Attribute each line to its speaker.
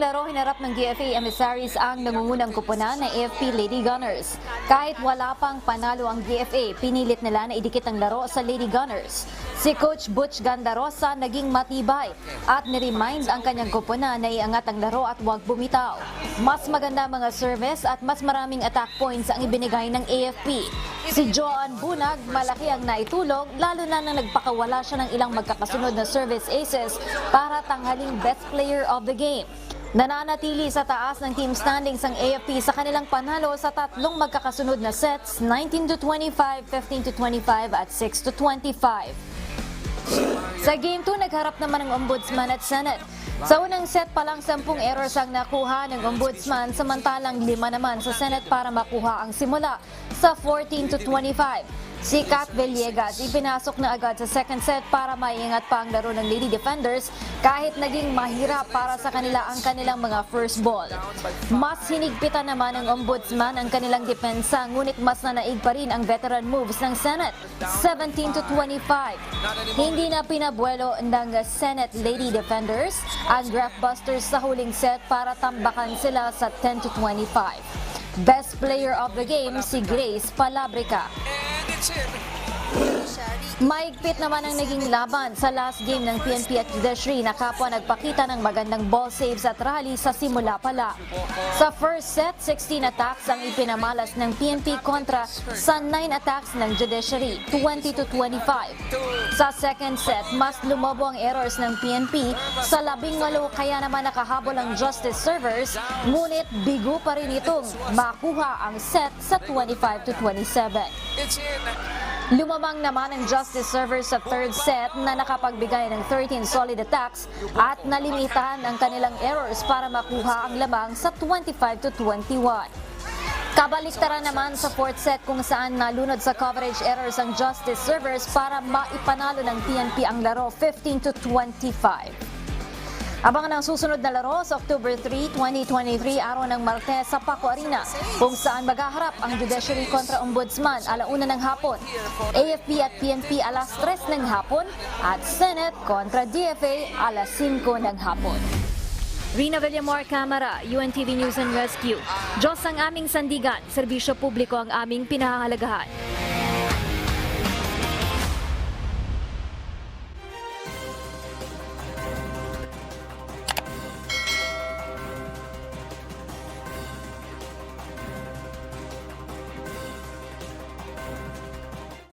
Speaker 1: laro, hinarap ng DFA emissaries ang nangungunang kupunan na AFP Lady Gunners. Kahit wala pang panalo ang DFA, pinilit nila na idikit ang laro sa Lady Gunners. Si Coach Butch Gandarosa naging matibay at niremind ang kanyang kupunan na iangat ang laro at huwag bumitaw. Mas maganda mga service at mas maraming attack points ang ibinigay ng AFP. Si Joan Bunag malaki ang naitulog lalo na nang nagpakawala siya ng ilang magkakasunod na service aces para tanghaling best player of the game. Nananatili sa taas ng team standings ang AFP sa kanilang panalo sa tatlong magkakasunod na sets, 19-25, 15-25 at 6-25. Sa Game 2, nagharap naman ang Ombudsman at Senate. Sa unang set pa lang 10 errors ang nakuha ng Ombudsman, samantalang 5 naman sa Senate para makuha ang simula sa 14-25. Si Kat Villegas ipinasok na agad sa second set para maiingat pa ang laro ng Lady Defenders kahit naging mahirap para sa kanila ang kanilang mga first ball. Mas hinigpitan naman ng Ombudsman ang kanilang depensa ngunit mas nanaig pa rin ang veteran moves ng Senate, 17-25. Hindi na pinabuelo ng Senate Lady Defenders ang draft busters sa huling set para tambakan sila sa 10-25. Best player of the game si Grace Palabrica. Maigpit naman ang naging laban sa last game ng PNP at Judiciary na kapwa nagpakita ng magandang ball saves at rally sa simula pa lang. Sa first set, 16 attacks ang ipinamalas ng PNP kontra sa 9 attacks ng Judiciary, 20-25. Sa second set, mas lumobo ang errors ng PNP sa 18 kaya naman nakahabol ang Justice servers, ngunit bigo pa rin itong makuha ang set sa 25-27. Lumamang naman ang Justice servers sa third set na nakapagbigay ng 13 solid attacks at nalimitahan ang kanilang errors para makuha ang lamang sa 25-21. Kabaliktaran naman sa fourth set kung saan nalunod sa coverage errors ang Justice servers para maipanalo ng PNP ang laro 15-25. Abangan ang susunod na laro sa October 3, 2023, araw ng Martes sa Paco Arena, kung saan maghaharap ang Judiciary kontra Ombudsman 1:00 ng hapon, AFP at PNP 3:00 ng hapon, at Senate kontra DFA 5:00 ng hapon. Rina Villamor, Camera, UNTV News and Rescue. Diyos ang aming sandigan, serbisyo publiko ang aming pinahahalagahan.